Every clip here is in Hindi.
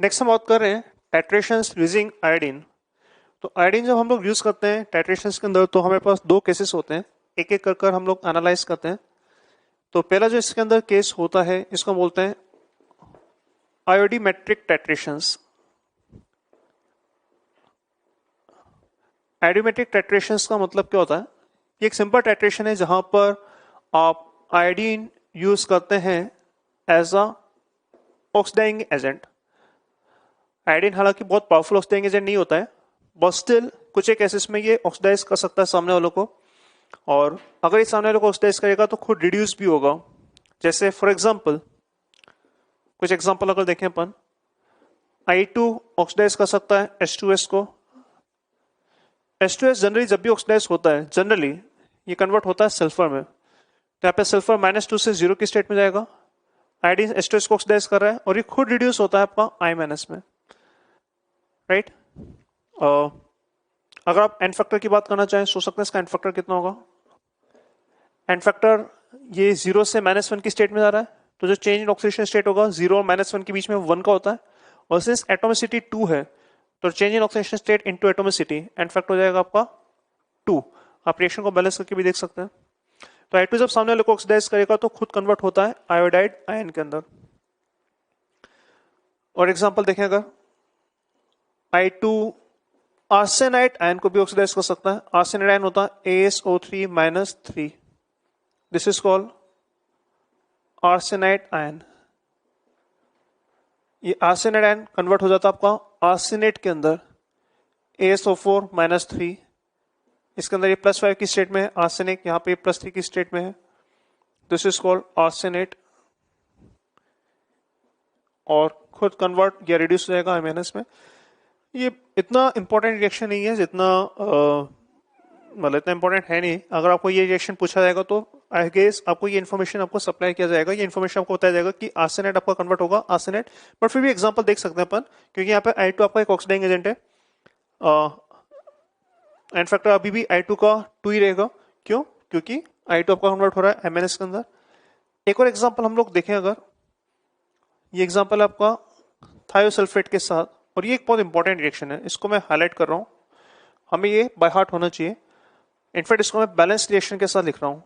नेक्स्ट हम बात कर रहे हैं टाइट्रेशंस यूजिंग आयोडीन। तो आयोडीन जब हम लोग यूज करते हैं टाइट्रेशंस के अंदर, तो हमारे पास दो केसेस होते हैं, एक एक कर हम लोग एनालाइज करते हैं। तो पहला जो इसके अंदर केस होता है इसको बोलते हैं आयोडीमेट्रिक टाइट्रेशंस। आयोडीमेट्रिक टाइट्रेशंस का मतलब क्या होता है? ये एक सिंपल टाइट्रेशन है जहां पर आप आयोडीन यूज करते हैं as a oxidising agent. Iodine हालांकि बहुत पावरफुल ऑक्सीडाइजिंग एजेंट नहीं होता है, बट स्टिल कुछ एक केसेस में ये ऑक्सीडाइज कर सकता है सामने वालों को, और अगर ये सामने वालों को ऑक्सीडाइज करेगा तो खुद रिड्यूस भी होगा। जैसे फॉर एग्जांपल, कुछ एग्जांपल अगर देखें अपन, I2 ऑक्सीडाइज कर सकता है H2S को। H2S जनरली जब भी ऑक्सीडाइज होता है, जनरली ये कन्वर्ट होता है सल्फर में। तो यहाँ पे सल्फर -2 से 0 की स्टेट में जाएगा। आयोडीन H2S को ऑक्सीडाइज कर रहा है और ये खुद रिड्यूस होता है आपका I- में, राइट। अगर आप एन फैक्टर की बात करना चाहें, सोच सकते हैं इसका एन फैक्टर कितना होगा। एन फैक्टर ये 0 से -1 की स्टेट में जा रहा है, तो जो चेंज इन ऑक्सीडेशन स्टेट होगा 0 और -1 के बीच में 1 का होता है, और सिंस एटोमिसिटी 2 है तो change in oxidation state into atomicity n factor हो जाएगा आपका 2। आप रिएक्शन को बैलेंस करके भी देख सकते हैं। तो I2 जब सामने वाले को ऑक्सीडाइज करेगा तो खुद कन्वर्ट होता है आयोडाइड आयन के अंदर। और एग्जांपल देखें, अगर I2 आर्सेनाइड आयन को भी ऑक्सीडाइज कर सकता है। आर्सेनाइड आयन होता है ASO3-3। This is called arsenide ion. ये आर्सेनाइड आयन कन्वर्ट हो जाता है आपका आर्सेनेट के अंदर ASO4-3। इसके अंदर ये +5 की स्टेट में है आर्सेनिक, यहाँ पे +3 की स्टेट में है। दिस इज कॉल्ड आर्सेनेट, और खुद कन्वर्ट या रिड्यूस हो जाएगा I- में। ये इतना इंपॉर्टेंट रिएक्शन नहीं है जितना मतलब इतना इंपॉर्टेंट है नहीं। अगर आपको ये रिएक्शन पूछा जाएगा तो आई गेस आपको ये इन्फॉर्मेशन आपको सप्लाई किया जाएगा, ये इन्फॉर्मेशन आपको बताया जाएगा कि आर्सेनेट आपका कन्वर्ट होगा आर्सेनेट। बट फिर भी एग्जांपल देख सकते हैं अपन, क्योंकि यहाँ पे I2 आपका एक ऑक्सीडाइजिंग एजेंट है। एन फैक्टर अभी भी I2 का 2 ही रहेगा। क्यों? क्योंकि I2 आपका कन्वर्ट हो रहा है MnS के अंदर। एक और एग्जाम्पल हम लोग देखें, अगर ये एग्जाम्पल है आपका थायोसल्फेट के साथ, और ये एक बहुत इंपॉर्टेंट रिएक्शन है, इसको मैं हाईलाइट कर रहा हूँ, हमें ये बाय हार्ट होना चाहिए। इनफैक्ट इसको मैं बैलेंस रिएक्शन के साथ लिख रहा हूँ।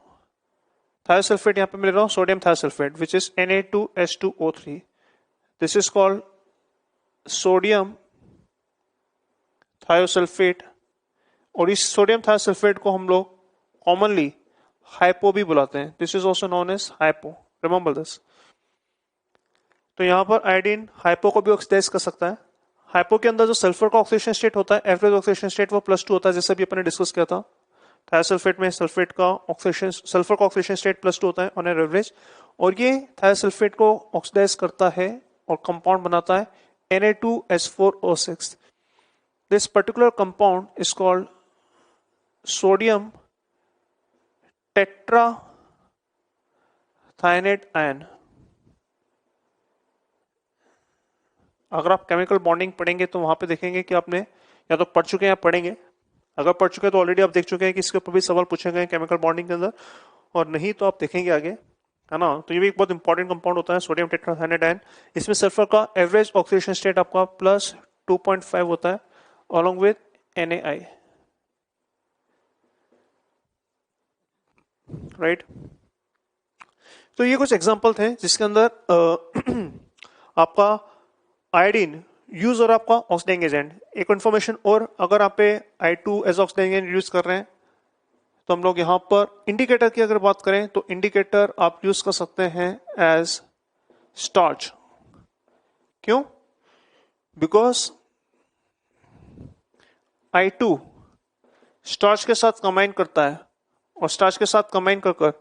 थायोसल्फेट यहाँ पे मिल रहा हूँ sodium thiosulphate which is Na2H2O3। This is called sodium thiosulphate, और इस सोडियम थायोसल्फेट को हम लोग कॉमनली हाइपो भी बुलाते हैं। This is also known as hypo, remember this. तो यहाँ पर आयोडीन हाइपो को भी ऑक्सीडाइज कर सकता है। हाइपो के अंदर जो सल्फर का ऑक्सीडेशन स्टेट होता है, एवरेज ऑक्सीडेशन स्टेट वो +2 होता है, जैसे भी अपने डिस्कस किया था। थायोसल्फेट में सल्फेट का ऑक्सीडेशन, सल्फर का ऑक्सीडेशन स्टेट +2 होता है ऑन एवरेज, और ये थायोसल्फेट को ऑक्सीडाइज करता है और कंपाउंड बनाता है Na2H4O6। This particular compound is called sodium tetrathionate ion. अगर आप केमिकल बॉन्डिंग पढ़ेंगे तो वहां पे देखेंगे कि आपने या तो पढ़ चुके हैं या पढ़ेंगे। अगर पढ़ चुके हैं तो ऑलरेडी आप देख चुके हैं कि इसके ऊपर भी सवाल पूछे गए हैं केमिकल बॉन्डिंग के अंदर, और नहीं तो आप देखेंगे आगे, है ना। तो ये भी एक बहुत इंपॉर्टेंट कंपाउंड होता है सोडियम टेट्राथायनेट आयन। इसमें सल्फर का एवरेज ऑक्सीडेशन स्टेट आपका +2.5 होता है अलॉन्ग विद NaI, राइट। तो ये कुछ एग्जाम्पल थे जिसके अंदर आपका आयोडीन यूज और आपका ऑक्सीडाइजिंग एजेंट। एक इन्फॉर्मेशन और, अगर आप पे I2 as oxidising agent use कर रहे हैं तो हम लोग यहां पर इंडिकेटर की अगर बात करें तो इंडिकेटर आप यूज कर सकते हैं एज स्टार्च। क्यों? बिकॉज I2 स्टार्च के साथ कंबाइन करता है, और स्टार्च के साथ कंबाइन कर कर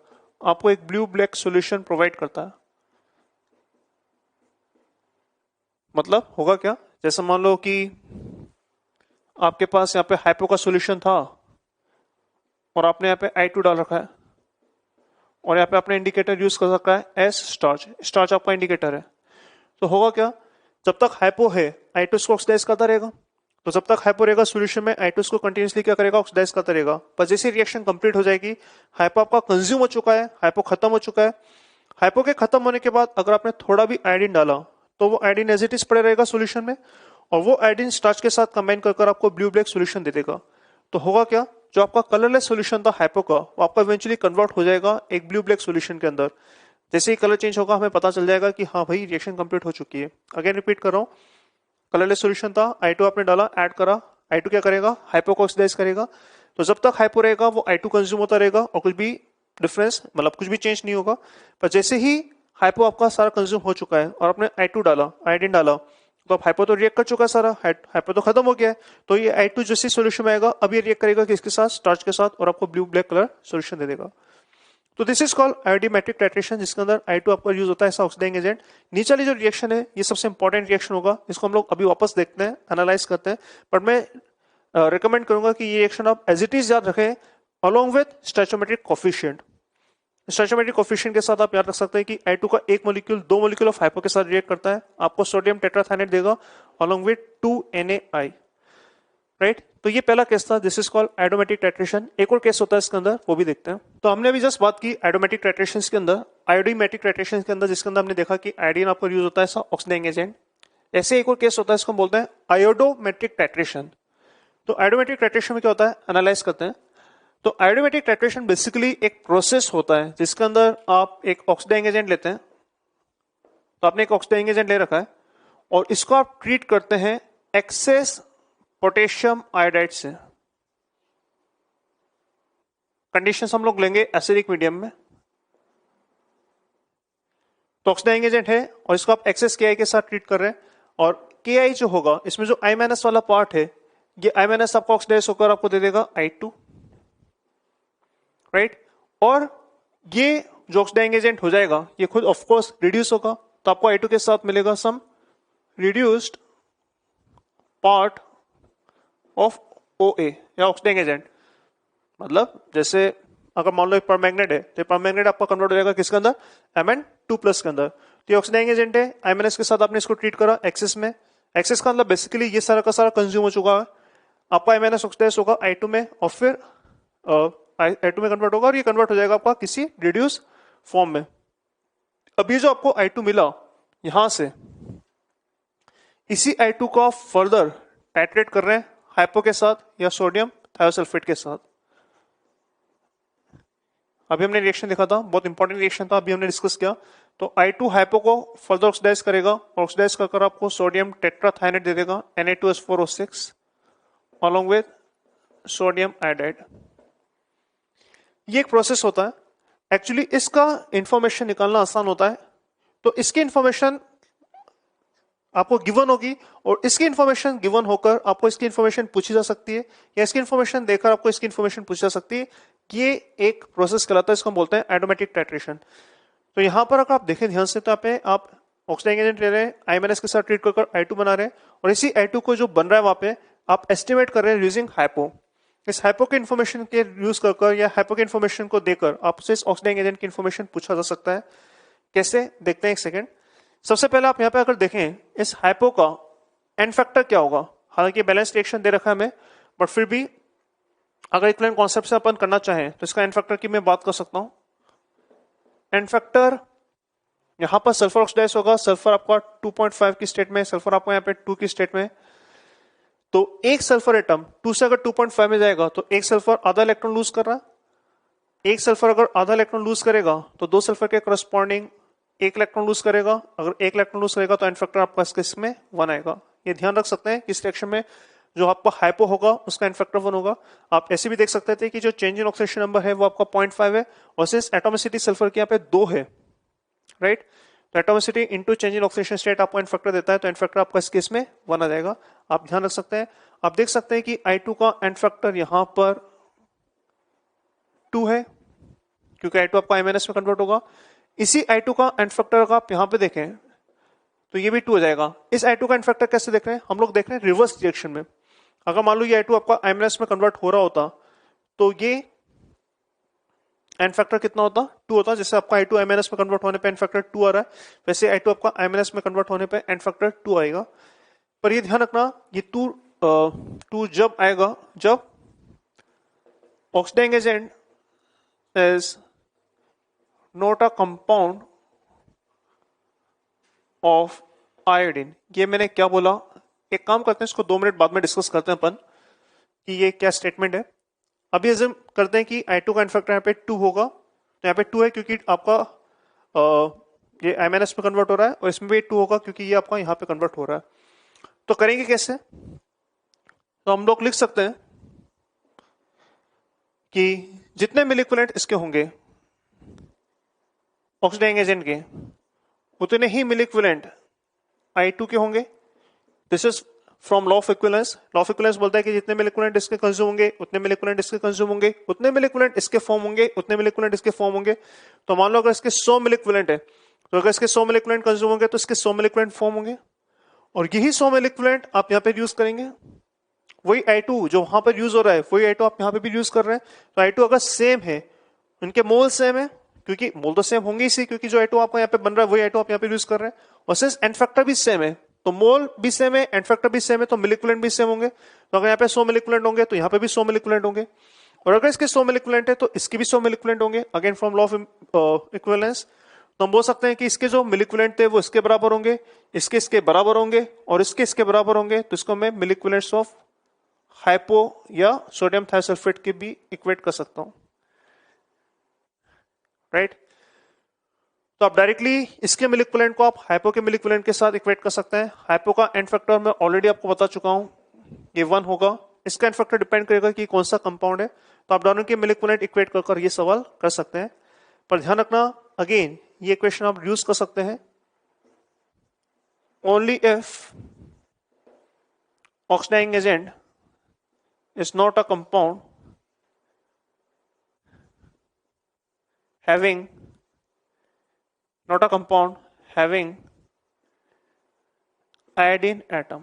आपको एक ब्लू ब्लैक सॉल्यूशन प्रोवाइड करता है। मतलब होगा क्या? जैसे मान लो कि आपके पास यहाँ पे हाइपो का सॉल्यूशन था और आपने यहाँ पे I2 डाल रखा है, और यहाँ पे आपने इंडिकेटर यूज कर सकता है एज स्टार्च। स्टार्च आपका इंडिकेटर है। तो होगा क्या? जब तक हाइपो है I2 को ऑक्सीडाइज करता रहेगा, तो जब तक हाइपो रहेगा सोल्यूशन में I2 को कंटिन्यूसली क्या करेगा? ऑक्सीडाइज करता रहेगा। पर जैसे रिएक्शन कंप्लीट हो जाएगी, हाइपो आपका कंज्यूम हो चुका है, हाइपो खत्म हो चुका है, हाइपो के खत्म होने के बाद अगर आपने थोड़ा भी आयोडीन डाला तो वो आयोडीन एज इट इज पड़े रहेगा सोल्यूशन में, और वो आयोडीन स्टार्च के साथ कंबाइन कर आपको ब्लू ब्लैक सोल्यूशन दे देगा। तो होगा क्या, जो आपका कलरलेस सोल्यूशन था हाइपो का, वो आपका इवेंचुअली कन्वर्ट हो जाएगा एक ब्लू ब्लैक सोल्यूशन के अंदर। जैसे ही कलर चेंज होगा हमें पता चल जाएगा कि हाँ भाई रिएक्शन कंप्लीट हो चुकी है। अगेन रिपीट कर रहा हूँ, कलरलेस सोल्यूशन था, I2 आपने डाला, ऐड करा, I2 क्या करेगा, हाइपो को ऑक्सीडाइज करेगा। तो जब तक हाइपो रहेगा वो I2 कंज्यूम होता रहेगा और कुछ भी डिफरेंस मतलब कुछ भी चेंज नहीं होगा। पर जैसे ही हाइपो आपका सारा कंज्यूम हो चुका है और आपने I2 डाला, आयोडीन डाला, तो अब हाइपो तो रिएक्ट कर चुका है सारा, हाइपो तो खत्म हो गया है। तो ये I2 जैसे सोल्यूशन में आएगा अब ये रिएक्ट करेगा किसके साथ, स्टार्च के साथ, और आपको ब्लू ब्लैक कलर सोल्यूशन दे देगा। तो दिस इज कॉल्ड आयोडीमेट्रिक टाइट्रेशन, जिसके अंदर I2 आपका यूज होता है ऐसा ऑक्सीडाइजिंग एजेंट। नीचे वाली जो रिएक्शन है ये सबसे इंपॉर्टेंट रिएक्शन होगा, इसको हम लोग अभी वापस देखते हैं, एनालाइज करते हैं। बट मैं रिकमेंड करूंगा कि ये रिएक्शन आप एज इट इज याद रखें अलोंग विद स्टोइचोमेट्रिक कोफिशिएंट। स्टोइचोमेट्रिक कोफिशिएंट के साथ आप याद रख सकते हैं कि I2 का एक मोलिक्यूल 2 मोलिक्यूल ऑफ हाइपो के साथ रिएक्ट करता है, आपको सोडियम टेट्राथाइनेट देगा अलोंग विद 2NaI, राइट। तो ये पहला केस था, दिस इज कॉल्ड आयोडोमेट्रिक टाइट्रेशन। एक और केस होता है इसके अंदर, वो भी देखते हैं। तो हमने अभी जस्ट बात की आयोडोमेट्रिक टाइट्रेशन के अंदर, आयोडीमेट्रिक टाइट्रेशन के अंदर, जिसके अंदर हमने देखा कि आयोडीन आपका यूज होता है ऐसा ऑक्सीडाइजिंग एजेंट। ऐसे एक और केस होता है, इसको हम बोलते हैं आयोडोमेट्रिक टाइट्रेशन। तो आयोडोमेट्रिक टाइट्रेशन में क्या होता है, एनालाइज करते हैं। तो आयोडोमेट्रिक टाइट्रेशन बेसिकली एक प्रोसेस होता है जिसके अंदर आप एक ऑक्सीडाइजिंग एजेंट लेते हैं। तो आपने एक ऑक्सीडाइजिंग एजेंट ले रखा है और इसको आप ट्रीट करते हैं एक्सेस पोटेशियम आयोडाइड से। कंडीशंस हम लोग लेंगे एसिडिक मीडियम में। तो ऑक्सीडाइजिंग एजेंट है और इसको आप एक्सेस के के साथ ट्रीट कर रहे हैं, और के जो होगा इसमें जो I- वाला पार्ट है, ये I- आपको ऑक्सीडाइज होकर आपको दे देगा I2, राइट। और ये जो ऑक्सीडाइजिंग एजेंट हो जाएगा ये खुद ऑफकोर्स रिड्यूस होगा, तो आपको I2 के साथ मिलेगा सम रिड्यूस्ड पार्ट ऑफ OA या ऑक्सीडाइजिंग एजेंट। मतलब जैसे अगर मान लो एक परमैग्नेट है तो परमैग्नेट आपका कन्वर्ट हो जाएगा किसके अंदर, Mn2+ के अंदर। तो ये ऑक्सीडाइजिंग एजेंट है, I- के साथ आपने इसको ट्रीट करा एक्सेस में। एक्सेस का मतलब बेसिकली ये सारा का सारा कंज्यूम हो चुका है, आपका I- ऑक्सीडाइज होगा I2 में और फिर I2 में कन्वर्ट होगा और ये कन्वर्ट हो जाएगा आपका किसी रिड्यूस फॉर्म में। अब ये जो आपको I2 मिला यहां से, इसी I2 को आप फर्दर टाइट्रेट कर रहे हैं हाइपो के साथ या सोडियम थायोसल्फेट के साथ। अभी हमने रिएक्शन देखा था, बहुत इंपॉर्टेंट रिएक्शन था, अभी हमने डिस्कस किया। तो I2 हाइपो को फर्दर ऑक्सीडाइज करेगा, ऑक्सीडाइज कर आपको सोडियम टेट्राथाइनेट दे देगा Na2S4O6 along with sodium iodide. ये एक प्रोसेस होता है, एक्चुअली इसका इंफॉर्मेशन निकालना आसान होता है। तो इसकी इंफॉर्मेशन आपको गिवन होगी और इसकी इंफॉर्मेशन गिवन होकर आपको इसकी इंफॉर्मेशन पूछी जा सकती है, या इसकी इंफॉर्मेशन देकर आपको इसकी इंफॉर्मेशन पूछी जा सकती है कि ये एक प्रोसेस कहलाता है, इसको हम बोलते हैं आयोडोमेट्रिक टाइट्रेशन। तो यहां पर अगर आप देखें ध्यान से, तो आप ऑक्सीडाइजिंग एजेंट ले रहे हैं, I- के साथ ट्रीट कर I2 बना रहे हैं, और इसी I2 को जो बन रहा है वहां पे आप एस्टिमेट कर रहे हैं यूजिंग हाइपो। इस हाइपो के इन्फॉर्मेशन के यूज कर या हाइपो के इन्फॉर्मेशन को देकर आपसे इस ऑक्सीडाइजिंग एजेंट की इन्फॉर्मेशन पूछा जा सकता है। कैसे, देखते हैं एक सेकेंड। सबसे पहले आप यहां पे अगर देखें इस हाइपो का एन फैक्टर क्या होगा, हालांकि बैलेंस रिएक्शन दे रखा है हमें, बट फिर भी अगर इक्विवेलेंट कॉन्सेप्ट से अपन करना चाहें तो इसका एन फैक्टर की मैं बात कर सकता हूं। एन फैक्टर यहां पर सल्फर ऑक्सीडाइज होगा, सल्फर आपका 2.5 की स्टेट में, सल्फर आपको यहां पे 2 की स्टेट में। तो एक सल्फर एटम 2 से अगर 2.5 में जाएगा तो एक सल्फर आधा इलेक्ट्रॉन लूज कर रहा है। एक सल्फर अगर आधा इलेक्ट्रॉन लूज करेगा तो दो सल्फर के करस्पॉन्डिंग एक इलेक्ट्रॉन लूज करेगा। अगर एक इलेक्ट्रॉन लूज करेगा तो एन फैक्टर आपका इसमें 1 आएगा। ये ध्यान रख सकते हैं इस रिएक्शन में जो आपका हाइपो होगा उसका एन फैक्टर 1 होगा। आप ऐसे भी देख सकते थे कि जो चेंज इन ऑक्सीडेशन नंबर है वो आपका 0.5 है, और सिंस एटोमिसिटी सल्फर की यहाँ पे 2 है, राइट, तो atomicity into change in oxidation state आपको एन फैक्टर देता है, तो एन फैक्टर आपका इस केस में 1 आ जाएगा। आप ध्यान रख सकते हैं, आप देख सकते हैं कि I2 का एन फैक्टर यहां पर 2 है क्योंकि I2 आपका I- में कन्वर्ट होगा। इसी I2 का एन फैक्टर अगर आप यहां पे देखें तो ये भी 2 हो जाएगा। इस I2 का एन फैक्टर कैसे देख रहे हैं हम लोग, देख रहे हैं रिवर्स डायरेक्शन में। अगर मान लो ये I2 आपका I- में कन्वर्ट हो रहा होता तो ये एन फैक्टर कितना होता, 2 होता। जैसे आपका I2 I- में कन्वर्ट होने पे एन फैक्टर 2 आ रहा है, वैसे I2 आपका I- में कन्वर्ट होने पे एन फैक्टर 2 आएगा। पर ये ध्यान रखना ये 2 जब आएगा जब oxidising agent is not a compound of iodine, ये मैंने क्या बोला, एक काम करते हैं इसको 2 मिनट बाद में डिस्कस करते हैं अपन कि ये क्या स्टेटमेंट है। अभी एज्यूम करते हैं कि I2 का इनफैक्टर यहाँ पे 2 होगा, तो यहाँ पे 2 है क्योंकि आपका ये M-NS में कन्वर्ट हो रहा है, और इसमें भी 2 होगा क्योंकि ये आपका यहाँ पे कन्वर्ट हो रहा है। तो करेंगे कैसे, तो हम लोग लिख सकते हैं कि जितने मिल इक्विवेलेंट इसके होंगे ऑक्सीडाइजिंग एजेंट के, उतने ही मिल इक्विवेलेंट I2 के होंगे। This is from law of equivalence. Law of equivalence बोलता है कि जितने मिल इक्विवेलेंट इसके कंज्यूम होंगे उतने मिल इक्विवेलेंट इसके कंज्यूम होंगे, उतने मिल इक्विवेलेंट इसके फॉर्म होंगे, उतने मिल इक्विवेलेंट इसके फॉर्म होंगे। तो मान लो अगर इसके 100 मिल इक्विवेलेंट है, तो अगर इसके 100 मिल इक्विवेलेंट कंज्यूम होंगे तो इसके 100 मिल इक्विवेलेंट फॉर्म होंगे, और यही 100 मिल इक्विवेलेंट आप यहाँ पे यूज करेंगे। वही I2 जो वहां पर यूज हो रहा है वही I2 आप यहाँ पे भी यूज कर रहे हैं। तो I2 अगर सेम है, उनके मोल सेम है, क्योंकि मोल तो सेम होंगे इसी, क्योंकि जो I2 आपका यहाँ पे बन रहा है वही I2 आप यहाँ पे यूज कर रहे हैं। और सिंस एंड फैक्टर भी सेम है, तो मोल भी सेम है, एंड फैक्टर भी सेम है, तो मिल इक्विवेलेंट भी सेम होंगे। तो अगर यहाँ पे 100 मिल इक्विवेलेंट होंगे तो यहाँ पे भी 100 मिल इक्विवेलेंट होंगे, और अगर इसके 100 मिल इक्विवेलेंट है तो इसके भी 100 मिल इक्विवेलेंट होंगे। Again from law of equivalence तो हम बोल सकते हैं कि इसके जो मिल इक्विवेलेंट थे वो इसके बराबर होंगे, इसके बराबर होंगे, और इसके बराबर होंगे। तो इसको मैं मिल इक्विवेलेंट्स ऑफ हाइपो या सोडियम थायोसल्फेट के भी इक्वेट कर सकता हूं, राइट। तो आप डायरेक्टली इसके मिल इक्विवेलेंट को आप हाइपो के मिल इक्विवेलेंट के साथ इक्वेट कर सकते हैं। हाइपो का एंड फैक्टर मैं ऑलरेडी आपको बता चुका हूं, ये 1 होगा। इसका एंड फैक्टर डिपेंड करेगा कि कौन सा कंपाउंड है। तो आप दोनों के मिल इक्विवेलेंट इक्वेट कर ये सवाल कर सकते हैं। पर ध्यान रखना, अगेन ये इक्वेशन आप यूज कर सकते हैं only if oxidising agent is not a compound having iodine atom।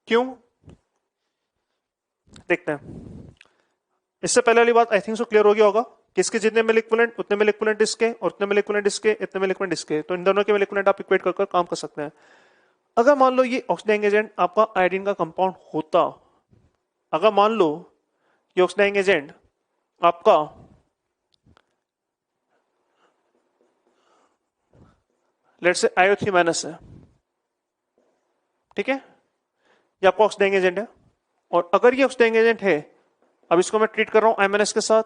क्यों, देखते हैं। इससे पहले वाली बात आई थिंक सो क्लियर हो गया होगा कि इसके जितने मिल इक्विवेलेंट उतने मिल इक्विवेलेंट इसके, और उतने मिल इक्विवेलेंट इसके, इतने मिल इक्विवेलेंट इसके। तो इन दोनों के मिल इक्विवेलेंट आप इक्वेट कर काम कर सकते हैं। अगर मान लो ये ऑक्सीडाइजिंग एजेंट आपका आयोडीन का कंपाउंड होता, अगर मान लो ये ऑक्सीडाइजिंग एजेंट आपका लेट्स से IO3 माइनस है, ठीक है, ये आपका ऑक्सीडाइजिंग एजेंट है। और अगर ये ऑक्सीडाइजिंग एजेंट है, अब इसको मैं ट्रीट कर रहा हूं I- के साथ,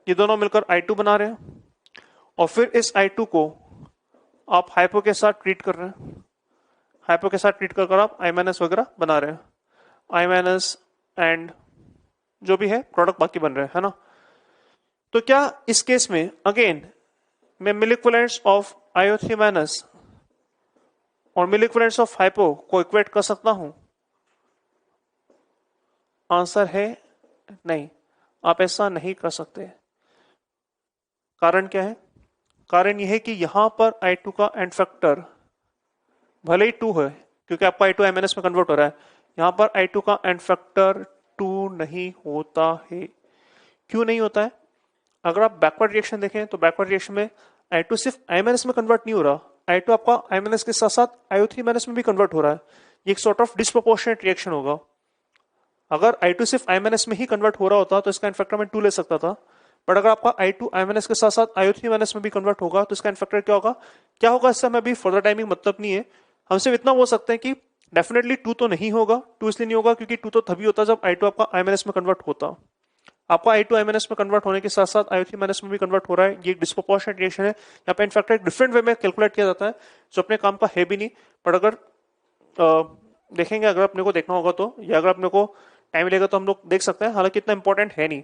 ये दोनों मिलकर I2 बना रहे हैं, और फिर इस I2 को आप हाइपो के साथ ट्रीट कर रहे हैं। हाइपो के साथ ट्रीट कर आप I- वगैरह बना रहे हैं, I- एंड जो भी है प्रोडक्ट बाकी बन रहे हैं, है ना। तो क्या इस केस में अगेन मैं मिल इक्विवेलेंट्स ऑफ IO3 माइनस और मिल इक्विवेलेंट्स ऑफ हाइपो को इक्वेट कर सकता हूं? आंसर है नहीं, आप ऐसा नहीं कर सकते। कारण क्या है? कारण यह है कि यहां पर I2 का एंड फैक्टर भले ही 2 है, क्योंकि आपका I2 M-NS में कन्वर्ट हो रहा है, यहां पर I2 का एंड फैक्टर 2 नहीं होता है। क्यों नहीं होता है? अगर आप बैकवर्ड रिएक्शन देखें तो बैकवर्ड रिएक्शन में I2 सिर्फ I- में कन्वर्ट नहीं हो रहा, I2 आपका I- के साथ साथ IO3- में भी कन्वर्ट हो रहा है। ये एक सॉर्ट ऑफ डिस्प्रोपोर्शनेट रिएक्शन होगा। अगर I2 सिर्फ I- में ही कन्वर्ट हो रहा होता तो इसका एंड फैक्टर मैं 2 ले सकता था, बट अगर आपका I2 I- के साथ साथ IO3- में भी कन्वर्ट होगा तो इसका एंड फैक्टर क्या होगा? क्या होगा इससे हमें अभी फर्दर टाइमिंग मतलब नहीं है। हम सिर्फ इतना बोल सकते हैं कि डेफिनेटली 2 तो नहीं होगा। 2 इसलिए नहीं होगा क्योंकि 2 तो तभी होता जब I2 आपका I- में कन्वर्ट होता। आपका I2 I- में कन्वर्ट होने के साथ साथ IO3- में भी कन्वर्ट हो रहा है। ये डिस्प्रोपोर्शनेट रिएक्शन है। यहाँ पे इनफैक्ट एक डिफरेंट वे में कैलकुलेट किया जाता है जो अपने काम का है भी नहीं। पर अगर देखेंगे, अगर अपने को देखना होगा तो, या अगर अपने को टाइम लेगा तो हम लोग देख सकते हैं, हालांकि इतना इंपॉर्टेंट है नहीं।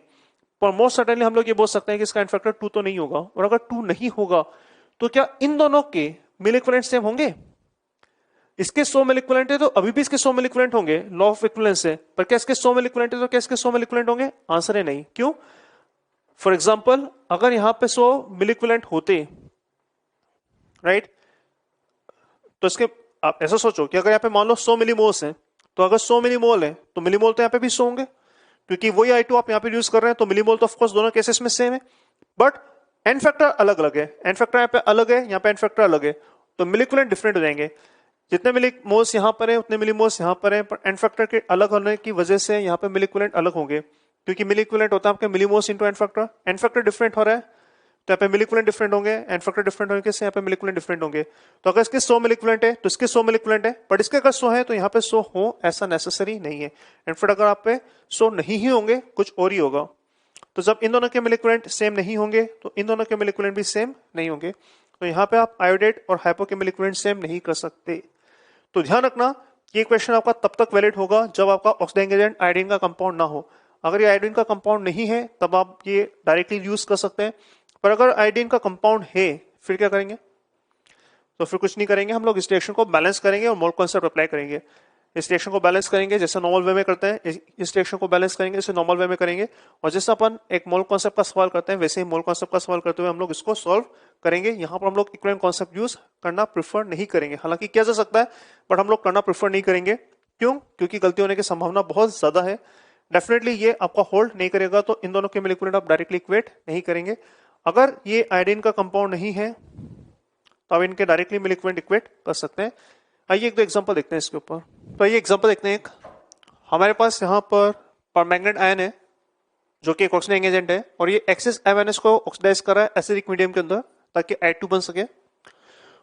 पर मोस्ट सर्टेनली हम लोग ये बोल सकते हैं कि इसका इनफैक्टर 2 तो नहीं होगा। और अगर 2 नहीं होगा तो क्या इन दोनों के मिल इक्विवेलेंट सेम होंगे? इसके 100 मिल इक्विवेलेंट है तो अभी भी इसके 100 मिल इक्विवेलेंट होंगे, लॉ ऑफ इक्विवेलेंस से। पर क्या इसके 100 मिल इक्विवेलेंट है तो क्या इसके 100 मिल इक्विवेलेंट होंगे? आंसर है नहीं। क्यों? फॉर एग्जांपल, अगर यहां पे 100 मिल इक्विवेलेंट होते, राइट, तो इसके आप ऐसा सोचो कि अगर यहाँ पे मान लो 100 मिलीमोल्स हैं, तो अगर 100 मिलीमोल है तो मिलीमोल तो यहाँ पे भी 100 होंगे, क्योंकि वही I2 आप यहाँ पे यूज कर रहे हैं। तो मिलीमोल तो ऑफकोर्स दोनों केसेस में सेम है, बट एंड फैक्टर अलग अलग है। एंड फैक्टर यहाँ पे अलग है, यहाँ पे एंड फैक्टर अलग है, तो मिल इक्विवेलेंट डिफरेंट हो जाएंगे। जितने मिलीमोल्स यहाँ पर है उतने मिलीमोल्स यहाँ पर है, पर एंड फैक्टर के अलग होने की वजह से यहाँ पे मिल इक्विवेलेंट अलग होंगे, क्योंकि मिल इक्विवेलेंट होता है आपके millimoles into and factor. And factor different हो रहा है तो यहाँ पे मिल इक्विवेलेंट डिफरेंट होंगे, एन फैक्टर डिफरेंट होंगे, यहाँ पे मिल इक्विवेलेंट डिफरेंट होंगे। तो अगर इसके 100 मिल इक्विवेलेंट है तो इसके 100 मिल इक्विवेलेंट है, बट इसके अगर 100 है तो यहाँ पे 100 हो ऐसा नेसेसरी नहीं है। इनफैक्ट अगर आप पे 100 नहीं ही होंगे, कुछ और ही होगा। तो जब इन दोनों के मिल इक्विवेलेंट सेम नहीं होंगे तो इन दोनों के मिल इक्विवेलेंट भी सेम नहीं होंगे। तो यहाँ पे आप आयोडेट और हाइपो के मिल इक्विवेलेंट सेम नहीं कर सकते। तो ध्यान रखना ये क्वेश्चन आपका तब तक वैलिड होगा जब आपका ऑक्सीडाइजिंग एजेंट आयोडीन का कंपाउंड ना हो। अगर ये आयोडीन का कंपाउंड नहीं है तब आप ये डायरेक्टली यूज कर सकते हैं, पर अगर आयोडीन का कंपाउंड है फिर क्या करेंगे? तो फिर कुछ नहीं करेंगे, हम लोग इस रिएक्शन को बैलेंस करेंगे और मोल कॉन्सेप्ट अप्लाई करेंगे। इस रिएक्शन को बैलेंस करेंगे जैसे नॉर्मल वे में करते हैं, इस रिएक्शन को बैलेंस करेंगे जैसे नॉर्मल वे में करेंगे, और जैसे अपन एक मोल कॉन्सेप्ट का सवाल करते हैं वैसे ही मोल कॉन्सेप्ट का सवाल करते हुए हम लोग इसको सॉल्व करेंगे। यहाँ पर हम लोग इक्विवेलेंट कॉन्सेप्ट यूज करना प्रेफर नहीं करेंगे, हालांकि किया जा सकता है बट हम लोग करना प्रेफर नहीं करेंगे। क्यों? क्योंकि गलती होने की संभावना बहुत ज्यादा है। डेफिनेटली ये आपका होल्ड नहीं करेगा, तो इन दोनों के मिल इक्विवेलेंट आप डायरेक्टली इक्वेट नहीं करेंगे। अगर ये आयोडीन का कंपाउंड नहीं है तो आप इनके डायरेक्टली मिल इक्विवेलेंट इक्वेट कर सकते हैं। आइए एक दो एग्जांपल देखते हैं इसके ऊपर। तो आइए एग्जांपल देखते हैं। एक हमारे पास यहाँ पर परमैंगनेट आयन है जो कि एक ऑक्सीडाइजिंग एजेंट है, और ये एक्सिस एमएनएस को ऑक्सीडाइज कर रहा है एसिडिक मीडियम के अंदर ताकि I2 बन सके।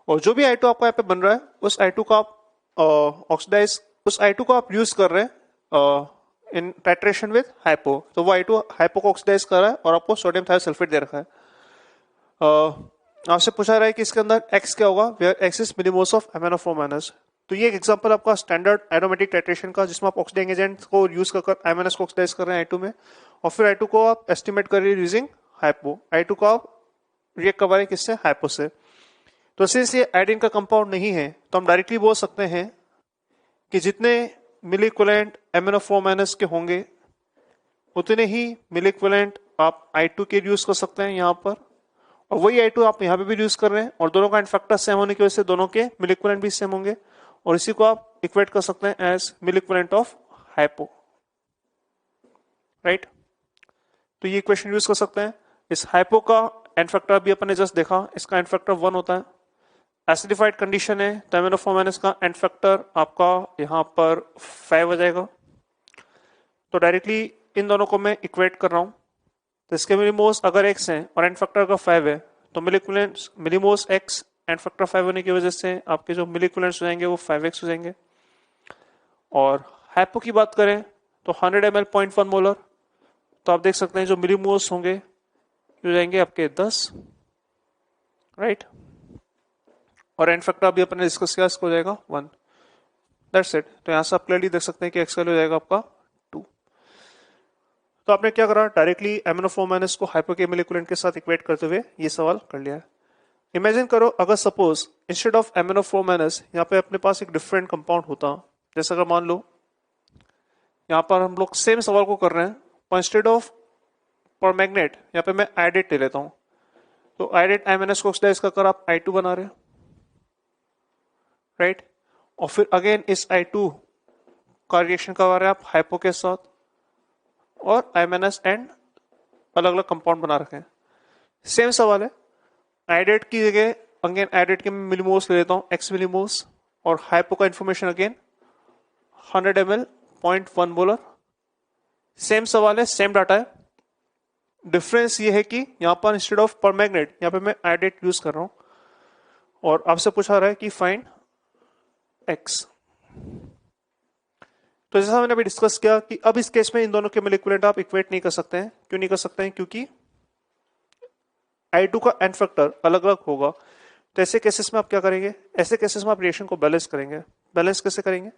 और जो भी I2 आपका यहाँ पे बन रहा है उस I2 को आप ऑक्सीडाइज उस I2 को आप यूज कर रहे हैं इन टाइट्रेशन विद हाइपो। तो वो I2 हाइपो को ऑक्सीडाइज कर रहा है और आपको सोडियम थायोसल्फेट दे रखा है। आपसे पूछा रहा है कि इसके अंदर X क्या होगा, where X is millimoles of MnO4-। तो ये एक एग्जांपल आपका स्टैंडर्ड एरोमेटिक टाइट्रेशन का, जिसमें आप ऑक्सीडाइजिंग एजेंट को यूज कर MnS को ऑक्सीडाइज कर रहे हैं I2 में, और फिर I2 को आप एस्टिमेट कर रहे हैं यूजिंग हाइपो। I2 को आप रिएक्ट करवा रहे हैं किससे? हाइपो से। तो सिंस ये आयोडीन का कंपाउंड नहीं है तो हम डायरेक्टली बोल सकते हैं कि जितने मिल इक्विवेलेंट MnO4- के होंगे उतने ही मिल इक्विवेलेंट आप I2 के यूज कर सकते हैं यहाँ पर, और वही I2 आप यहाँ पे भी यूज कर रहे हैं, और दोनों का एन फैक्टर सेम होने की वजह से दोनों के मिल इक्विवेलेंट भी सेम होंगे, और इसी को आप इक्वेट कर सकते हैं as milliequivalent of hypo. Right? तो ये इक्वेशन यूज कर सकते हैं। इस हाइपो का एन फैक्टर भी अपन ने जस्ट देखा, इसका एन फैक्टर 1 होता है। एसिडिफाइड कंडीशन है तो MnO4- का एन फैक्टर आपका यहाँ पर 5 हो जाएगा। तो डायरेक्टली इन दोनों को मैं इक्वेट कर रहा हूँ। तो इसके मिलीमोल्स अगर x है और एन फैक्टर का 5 है तो मिलीमोल्स x एन फैक्टर 5 होने की वजह से आपके जो मिल इक्विवेलेंट्स हो जाएंगे वो 5x हो जाएंगे। और हाइपो की बात करें तो 100 ml 0.1 मोलर, तो आप देख सकते हैं जो मिलीमोल्स होंगे हो जाएंगे आपके 10। राइट? और एन फैक्टर अभी अपने डिस्कस किया, इसको हो जाएगा 1। That's it. तो यहाँ से आप क्लियरली देख सकते हैं कि एक्स वैल्यू हो जाएगा आपका 2। तो आपने क्या करा, डायरेक्टली MnO4- को हाइपो के मिल इक्विवेलेंट के साथ इक्वेट करते हुए ये सवाल कर लिया है। इमेजिन करो अगर सपोज इंस्टेड ऑफ MnO4- यहाँ पे अपने पास एक डिफरेंट कंपाउंड होता, जैसे अगर मान लो यहाँ पर हम लोग सेम सवाल को कर रहे हैं, पर इंस्टेड ऑफ परमैंगनेट यहाँ पे मैं आयोडेट ले लेता हूँ। तो आयोडेट MnS को ऑक्सीडाइज कर आप I2 बना रहे हैं। राइट? और फिर अगेन इस I2 का रिएक्शन करवा रहे हैं आप हाइपो के साथ, और MnS एंड अलग अलग कंपाउंड बना रखे हैं। सेम सवाल है, आयोडेट की जगह अगेन आयोडेट के मिलीमोल्स ले लेता हूं x मिलीमोल्स, और हाइपो का information again 100 ml 0.1 molar. Same सवाल है, सेम डाटा है। डिफरेंस ये है कि यहां पर इंस्टेड ऑफ परमैंगनेट यहां पे मैं आयोडेट यूज कर रहा हूं, और आपसे पूछा रहा है कि फाइंड x। तो जैसा मैंने अभी डिस्कस किया कि अब इस केस में इन दोनों के मिल इक्विवेलेंट आप इक्वेट नहीं कर सकते हैं। क्यों नहीं कर सकते हैं? क्योंकि I2 का एन फैक्टर अलग अलग होगा। तो ऐसे केसेस में आप क्या करेंगे? ऐसे केसेस में आप रिएक्शन को बैलेंस करेंगे। बैलेंस कैसे करेंगे?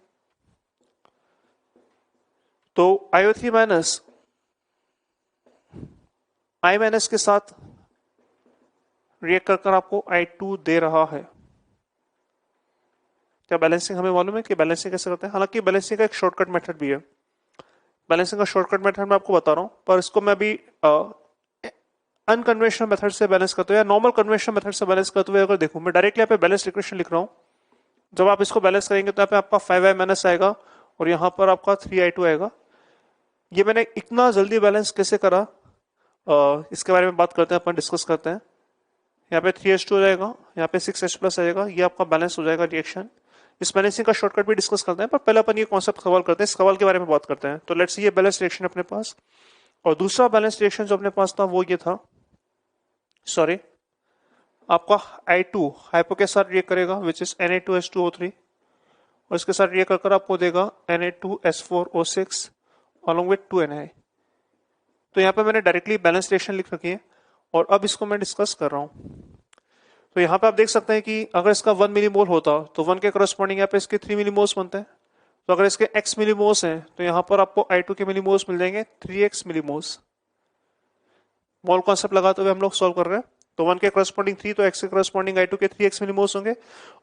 तो IO3 माइनस I- के साथ रिएक्ट कर आपको I2 दे रहा है। क्या बैलेंसिंग हमें मालूम है कि बैलेंसिंग कैसे करते हैं? हालांकि बैलेंसिंग का एक शॉर्टकट मेथड भी है। बैलेंसिंग का शॉर्टकट मेथड मैं आपको बता रहा हूं, पर इसको मैं अभी अनकन्वेंशनल मेथड से बैलेंस करते हुए या नॉर्मल कन्वेंशनल मेथड से बैलेंस करते हुए अगर देखूं, मैं डायरेक्टली यहाँ पे बैलेंस इक्वेशन लिख रहा हूं। जब आप इसको बैलेंस करेंगे तो यहाँ पे आपका 5I- आएगा और यहाँ पर आपका 3I2 आएगा। ये मैंने इतना जल्दी बैलेंस कैसे करा, इसके बारे में बात करते हैं, अपन डिस्कस करते हैं। यहाँ पे 3H2 हो जाएगा, यहाँ पे 6H+ आएगा, ये आपका बैलेंस हो जाएगा रिएक्शन। इस बैलेंसिंग का शॉर्टकट भी डिस्कस करते हैं, पर पहले अपन ये कॉन्सेप्ट सवाल करते हैं, इस सवाल के बारे में बात करते हैं। तो लेट्स सी ये बैलेंस रिएक्शन अपने पास, और दूसरा बैलेंस रिएक्शन जो अपने पास था वो ये था, सॉरी, आपका I2 हाइपो के साथ रिएक्ट करेगा विच इज Na2H2O3 और इसके साथ रिएक्ट कर आपको देगा Na2S4O6 अलॉन्ग विथ 2Na। तो यहाँ पे मैंने डायरेक्टली बैलेंस रिएक्शन लिख रखी है और अब इसको मैं डिस्कस कर रहा हूँ। तो यहाँ पे आप देख सकते हैं कि अगर इसका 1 मिलीमोल होता तो 1 के करस्पॉन्डिंग यहाँ पे इसके 3 मिलीमोल्स बनते हैं। तो अगर इसके x मिलीमोल्स हैं तो यहाँ पर आपको I2 के मिलीमोल्स मिल जाएंगे 3x मिलीमोल्स। मोल कॉन्सेप्ट लगाते हुए हम लोग सॉल्व कर रहे हैं। तो 1 के करस्पॉन्डिंग 3 तो x के करस्पॉन्डिंग I2 के 3x मिलीमोल्स होंगे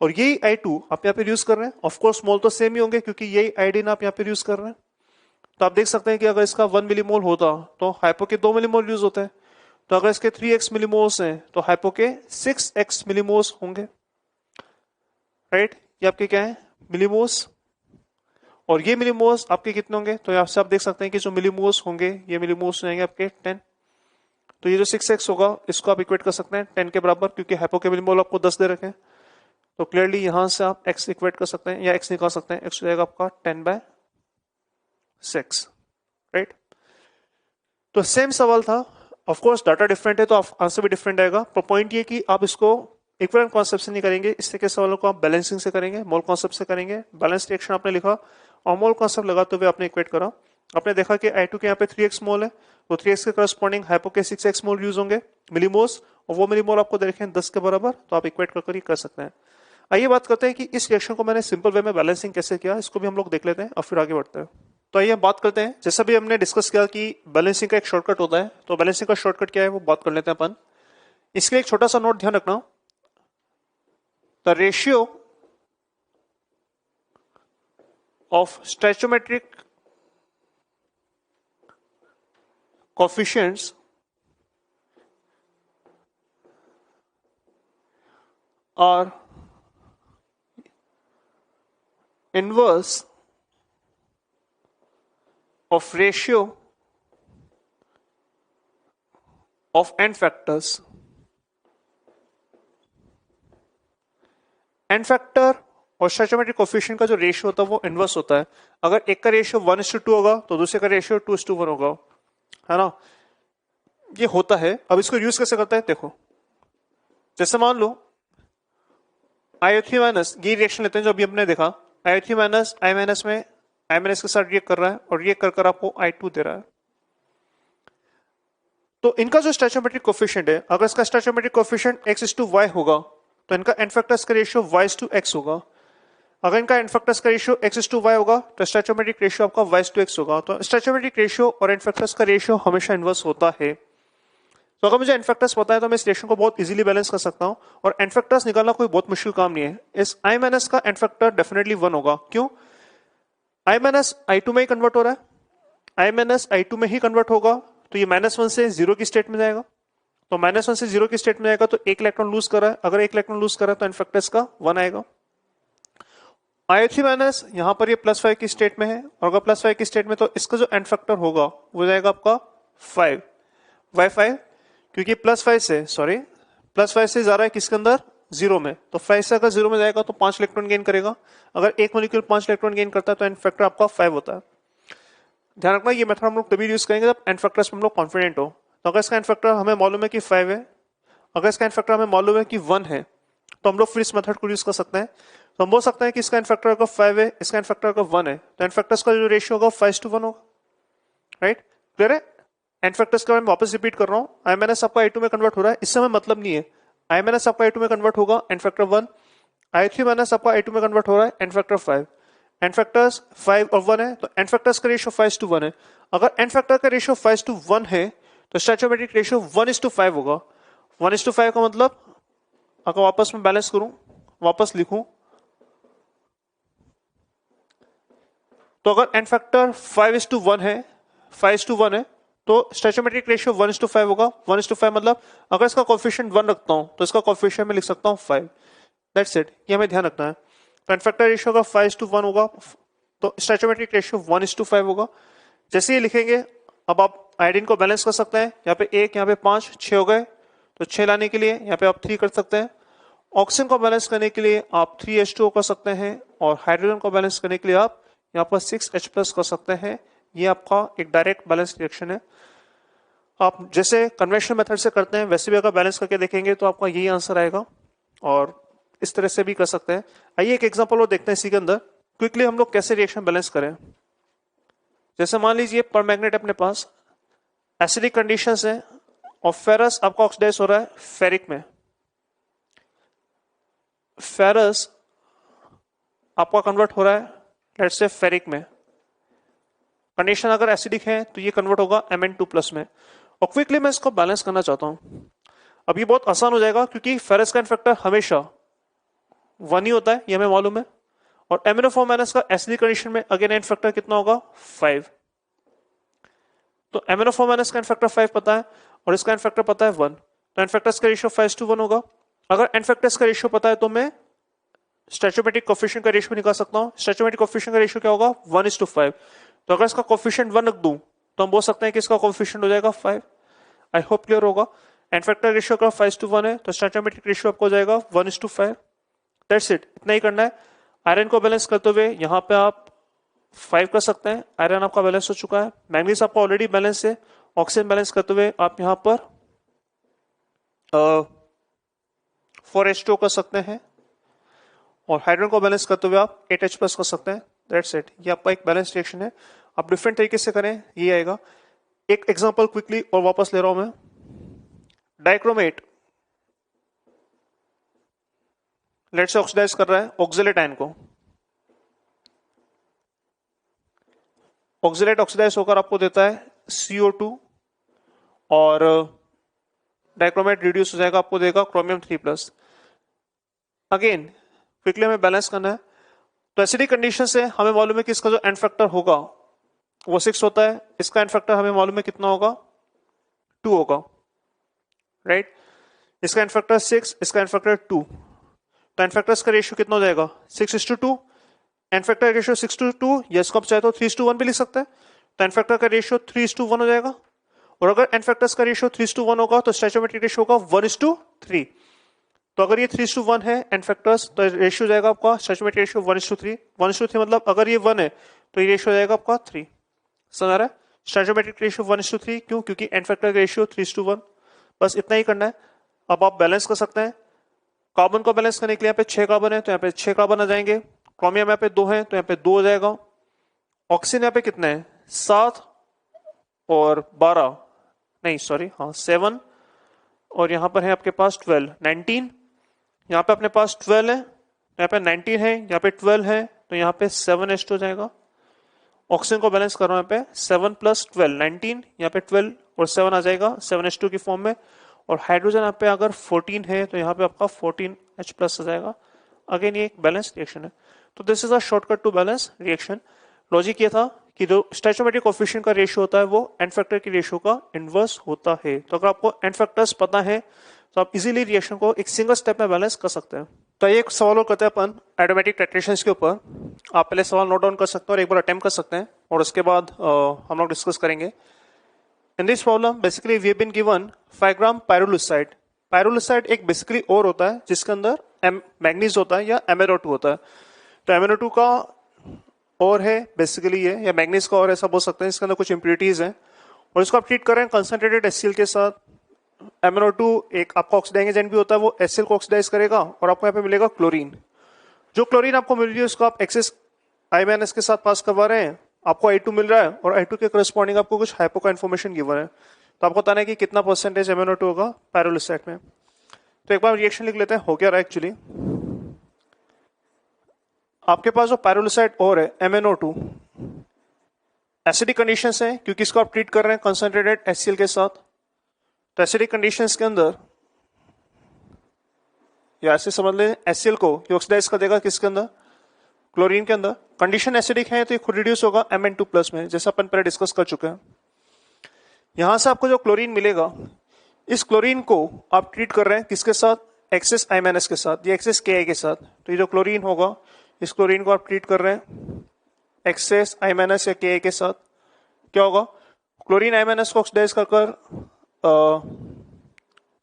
और यही I2 आप यहाँ पे यूज कर रहे हैं। ऑफ कोर्स मोल तो सेम ही होंगे क्योंकि यही आयोडीन आप यहाँ पे यूज कर रहे हैं। तो आप देख सकते हैं कि अगर इसका 1 मिलीमोल होता तो हाइपो के 2 मिलीमोल यूज होते हैं। तो अगर इसके 3x मिलीमोल्स हैं तो हाइपो के 6x मिलीमोल्स होंगे, राइट। ये आपके क्या है, मिलीमोल्स। और ये मिलीमोल्स आपके कितने होंगे, तो यहाँ से आप देख सकते हैं कि जो मिलीमोल्स होंगे ये मिलीमोल्स हो जाएंगे आपके 10। तो ये जो 6x होगा इसको आप इक्वेट कर सकते हैं 10 के बराबर, क्योंकि हाइपो के मिलीमोल आपको 10 दे रखे हैं। तो क्लियरली यहां से आप x इक्वेट कर सकते हैं या x निकाल सकते हैं। x हो जाएगा आपका 10/6, राइट। तो सेम सवाल था, ऑफ कोर्स डाटा डिफरेंट है तो आंसर भी डिफरेंट आएगा। पर पॉइंट ये कि आप इसको इक्विवेलेंट कॉन्सेप्ट से नहीं करेंगे, इस तरह के सवालों को आप बैलेंसिंग से करेंगे, मोल कॉन्सेप्ट से करेंगे। बैलेंस रिएक्शन आपने लिखा और मोल कॉन्सेप्ट लगाते हुए आपने इक्वेट करा। आपने देखा कि I2 के यहाँ पे 3x मोल है तो 3x के करस्पॉन्डिंग हाइपो के 6x मोल यूज होंगे मिलीमोल्स, और वो मिलीमोल आपको दे रखे हैं 10 के बराबर। तो आप इक्वेट कर ही कर सकते हैं। आइए बात करते हैं कि इस रिएक्शन को मैंने सिंपल वे में बैलेंसिंग कैसे किया, इसको भी हम लोग देख लेते हैं और फिर आगे बढ़ते हैं। तो आइए बात करते हैं, जैसा भी हमने डिस्कस किया कि बैलेंसिंग का एक शॉर्टकट होता है, तो बैलेंसिंग का शॉर्टकट क्या है वो बात कर लेते हैं अपन। इसके लिए एक छोटा सा नोट ध्यान रखना, the ratio of stoichiometric coefficients are inverse of ratio of n factors. n factor और स्टोइचोमेट्रिक कोफिशिएंट का जो रेशियो होता है वो इनवर्स होता है। अगर एक का रेशियो 1:2 होगा तो दूसरे का रेशियो 2:1 होगा, है ना। ये होता है। अब इसको यूज कैसे करता है देखो, जैसे मान लो IO3 माइनस, ये रिएक्शन लेते हैं जो अभी हमने देखा, IO3 माइनस I माइनस में I माइनस के साथ रिएक्ट कर रहा है और रिएक्ट कर आपको I2 दे रहा है। तो इनका जो स्टोइचोमेट्रिक कोफिशिएंट है, अगर इसका स्टोइचोमेट्रिक कोफिशिएंट x:y होगा तो इनका n फैक्टर्स का रेशियो y:x होगा। अगर इनका n फैक्टर्स का रेशियो x:y होगा तो स्टोइचोमेट्रिक रेशियो आपका y:x होगा। तो स्टोइचोमेट्रिक रेशियो और n फैक्टर्स का रेशियो हमेशा इनवर्स होता है। तो अगर मुझे n फैक्टर्स पता है तो मैं इस रिएक्शन को बहुत इजीली बैलेंस कर सकता हूं, और n फैक्टर्स निकालना कोई बहुत मुश्किल काम नहीं है। इस I माइनस का n फैक्टर डेफिनेटली 1 होगा। क्यों? I माइनस I2 में ही कन्वर्ट हो रहा है, I माइनस I2 में ही कन्वर्ट होगा तो ये -1 से 0 की स्टेट में जाएगा। तो -1 से 0 की स्टेट में जाएगा तो एक इलेक्ट्रॉन लूज कर रहा है, अगर एक इलेक्ट्रॉन लूज कर रहा है तो n फैक्टर्स का 1 आएगा। IO3 माइनस यहां पर ये +5 की स्टेट में है, और अगर +5 की स्टेट में तो इसका जो n फैक्टर होगा वो जाएगा आपका 5। y5 क्योंकि +5 से जा रहा है किसके अंदर, 0 में, तो 5 से अगर 0 में जाएगा तो 5 इलेक्ट्रॉन गेन करेगा। अगर एक मॉलिक्यूल 5 इलेक्ट्रॉन गेन करता है तो n फैक्टर आपका 5 होता है। ध्यान रखना ये मेथड हम लोग तभी यूज करेंगे जब n फैक्टर्स में हम लोग कॉन्फिडेंट हो। तो अगर इसका n फैक्टर हमें मालूम है कि 5 है, अगर इसका n फैक्टर हमें मालूम है कि 1 है, तो हम लोग फिर इस मेथड को यूज कर सकते हैं। तो हम बोल सकते हैं कि इसका n फैक्टर अगर 5 है, इसका n फैक्टर अगर 1 है, तो n फैक्टर्स का जो रेशियो होगा 5:1 होगा, राइट। क्लियर है? n फैक्टर्स का मैं वापस रिपीट कर रहा हूं, I माइनस आपका I2 में कन्वर्ट हो रहा है, इससे हमें मतलब नहीं है। I माइनस आपका I2 में कन्वर्ट होगा n फैक्टर 1, I3 माइनस आपका I2 में कन्वर्ट हो रहा है n फैक्टर 5। n फैक्टर्स 5 और 1 है तो n फैक्टर्स का रेशियो 5:1 है। अगर n फैक्टर का रेशियो 5:1 है तो स्टोइचोमेट्रिक रेशियो 1:5 होगा। 1:5 का मतलब, अगर वापस में बैलेंस करूं, वापस लिखूं, तो अगर n फैक्टर 5:1 है, 5:1 है तो स्टोइचोमेट्रिक रेशियो 1:5 होगा। 1:5 मतलब अगर इसका कोएफिशिएंट 1 रखता हूं तो इसका कोएफिशिएंट मैं लिख सकता हूं 5। दैट्स इट, ये हमें ध्यान रखना है। तो n फैक्टर रेशियो का 5:1 होगा तो स्टोइचोमेट्रिक रेशियो 1:5 होगा। जैसे ये लिखेंगे, अब आप आयोडीन को बैलेंस कर सकते हैं। यहाँ पे 1, यहाँ पे 5, 6 हो गए, तो 6 लाने के लिए यहाँ पे आप 3 कर सकते हैं। ऑक्सीजन को बैलेंस करने के लिए आप 3H2O कर सकते हैं, और हाइड्रोजन को बैलेंस करने के लिए आप यहाँ पर 6H+ कर सकते हैं। ये आपका एक डायरेक्ट बैलेंस रिएक्शन है। आप जैसे कन्वेंशनल मेथड से करते हैं वैसे भी अगर बैलेंस करके देखेंगे तो आपका यही आंसर आएगा, और इस तरह से भी कर सकते हैं। आइए एक एग्जांपल और देखते हैं इसी के अंदर क्विकली हम लोग कैसे रिएक्शन बैलेंस करें। जैसे मान लीजिए पर मैग्नेट अपने पास एसिडिक कंडीशंस है और फेरस आपका ऑक्सीडाइज हो रहा है फेरिक में। फेरस आपका कन्वर्ट हो रहा है लेट्स से फेरिक में। कंडीशन अगर एसिडिक है तो ये कन्वर्ट होगा Mn2+ में। और क्विकली मैं इसको बैलेंस करना चाहता हूं। अब ये बहुत आसान हो जाएगा क्योंकि फेरस का फैक्टर हमेशा 1 ही होता है, ये हमें मालूम है। और MnO4- का एसिडिक कंडीशन में अगेन एन फैक्टर कितना होगा 5। तो MnO4- का एन फैक्टर 5 पता है और इसका एन फैक्टर पता है 1, तो एन फैक्टर्स का रेशियो 5:1 होगा। अगर एन फैक्टर्स का रेशियो पता है तो मैं स्टैचोमेट्रिक कोफिशिएंट का रेशियो निकाल सकता हूं। स्टैचोमेट्रिक कोफिशिएंट का रेशियो क्या होगा 1:5। तो अगर इसका कोफिशिएंट 1 रख दूं तो हम बोल सकते हैं कि इसका कोफिशिएंट हो जाएगा 5। आई होप क्लियर होगा। एन फैक्टर रेशियो का 5:1 है तो स्टैचोमेट्रिक रेशियो आपको हो जाएगा 1:5। दैट्स इट, इतना ही करना है। आयरन को बैलेंस करते हुए यहाँ पे आप 5 कर सकते हैं, आयरन आपका बैलेंस हो चुका है। मैग्नीज आपका ऑलरेडी बैलेंस है। ऑक्सीजन बैलेंस करते हुए आप यहाँ पर 4H2 कर सकते हैं और हाइड्रोजन को बैलेंस करते हुए आप 8H+ कर सकते हैं। दैट्स इट, ये आपका एक बैलेंस रिएक्शन है। आप डिफरेंट तरीके से करें ये आएगा। एक एग्जांपल क्विकली और वापस ले रहा हूं मैं। डाइक्रोमेट लेट से ऑक्सीडाइज कर रहा है ऑक्सलेट आयन को। ऑक्सलेट ऑक्सीडाइज होकर आपको देता है CO2 और डाइक्रोमेट रिड्यूस हो जाएगा, आपको देगा क्रोमियम 3+। अगेन क्विकली हमें बैलेंस करना है। तो एसिडिक कंडीशन से हमें मालूम है कि इसका जो एन फैक्टर होगा वो 6 होता है। इसका एन फैक्टर हमें मालूम है कितना होगा 2 होगा, राइट। इसका एन फैक्टर 6, इसका एन फैक्टर 2। तो एन फैक्टर्स का रेशियो कितना हो जाएगा 6:2। एन फैक्टर रेशियो 6:2 या इसको आप चाहे तो 3:1 भी लिख सकते हैं। तो एन फैक्टर का रेशियो 3:1 हो जाएगा। और अगर एन फैक्टर्स का रेशियो 3:1 होगा तो स्टैचोमेट्रिक रेशियो होगा 1:3। तो अगर ये 3:1 है एन फैक्टर्स तो रेशियो जाएगा आपका स्टैचोमेट्रिक रेशियो 1:3। 1:3 मतलब अगर ये 1 है तो ये रेशियो जाएगा आपका 3। समझ आ रहा है? स्टैचोमेट्रिक रेशियो 1:3 क्यों? क्योंकि एन फैक्टर का रेशियो 3:1। बस इतना ही करना है। अब आप बैलेंस कर सकते हैं। कार्बन को बैलेंस करने के लिए यहाँ पे 6 कार्बन है तो यहाँ पे 6 कार्बन आ जाएंगे। क्रोमियम यहाँ पे 2 है तो यहाँ पे 2 हो जाएगा। ऑक्सीजन यहाँ पे कितने हैं 7 और 12, नहीं सॉरी हाँ 7, और यहाँ पर है आपके पास 12, 19। यहाँ पे अपने पास 12 है, यहाँ पे 19 है, यहाँ पे 12 है, तो यहाँ पे 7H2 हो जाएगा। ऑक्सीजन को बैलेंस कर रहा हूँ यहाँ पे 7 + 12 19, यहाँ पे 12 और 7 आ जाएगा 7H2 की फॉर्म में। और हाइड्रोजन यहाँ पे अगर 14 है तो यहाँ पे आपका 14H+ आ जाएगा। अगेन ये एक बैलेंस रिएक्शन है। तो this is a shortcut to balance reaction. Logic ये था कि जो स्टैचोमेट्रिक कोफिशिएंट का रेशियो होता है वो एन फैक्टर की रेशियो का इनवर्स होता है। तो अगर आपको एन फैक्टर्स पता है तो आप इजीली रिएक्शन को एक सिंगल स्टेप में बैलेंस कर सकते हैं। तो ये एक सवाल और करते हैं अपन एरोमेटिक टाइट्रेशंस के ऊपर। आप पहले सवाल नोट डाउन कर सकते हैं और एक बार अटेम्प्ट कर सकते हैं और उसके बाद हम लोग डिस्कस करेंगे। In this problem basically we have been given 5 gram pyrolusite. Pyrolusite एक बेसिकली ओर होता है जिसके अंदर मैग्नीज होता है या MnO2 होता है। तो MnO2 का और है बेसिकली ये, या मैग्नीज का और ऐसा बोल सकते हैं। इसके अंदर कुछ इंप्योरिटीज हैं और इसको आप ट्रीट कर रहे हैं कंसंट्रेटेड HCl के साथ। MnO2 एक आपका ऑक्सीडाइजिंग एजेंट भी होता है, वो HCl को ऑक्सीडाइज करेगा और आपको यहाँ पे मिलेगा क्लोरीन। जो क्लोरीन आपको मिल रही है उसको आप एक्सेस I- के साथ पास करवा रहे हैं, आपको I2 मिल रहा है और I2 के करस्पॉन्डिंग आपको कुछ हाइपो का इन्फॉर्मेशन गिवन है। तो आपको बताना है कि कितना परसेंटेज MnO2 होगा पायरोलुसाइड में। तो एक बार रिएक्शन लिख लेते हैं हो क्या रहा है एक्चुअली। आपके पास जो पायरोलुसाइड और है MnO2 एसिडिक कंडीशंस है क्योंकि इसको आप ट्रीट कर रहे हैं कंसंट्रेटेड HCl के साथ। तो एसिडिक कंडीशंस के अंदर या ऐसे समझ लें HCl को ऑक्सीडाइज कर देगा किसके अंदर क्लोरीन के अंदर। कंडीशन एसिडिक है तो ये खुद रिड्यूस होगा Mn2+ में, जैसा अपन पहले डिस्कस कर चुके हैं। यहां से आपको जो क्लोरीन मिलेगा इस क्लोरीन को आप ट्रीट कर रहे हैं किसके साथ एक्सेस I- के साथ या एक्सेस Ki के साथ। तो ये जो क्लोरीन होगा इस क्लोरीन को आप ट्रीट कर रहे हैं एक्सेस I- या Ki के साथ। क्या होगा क्लोरीन I- को ऑक्सीडाइज कर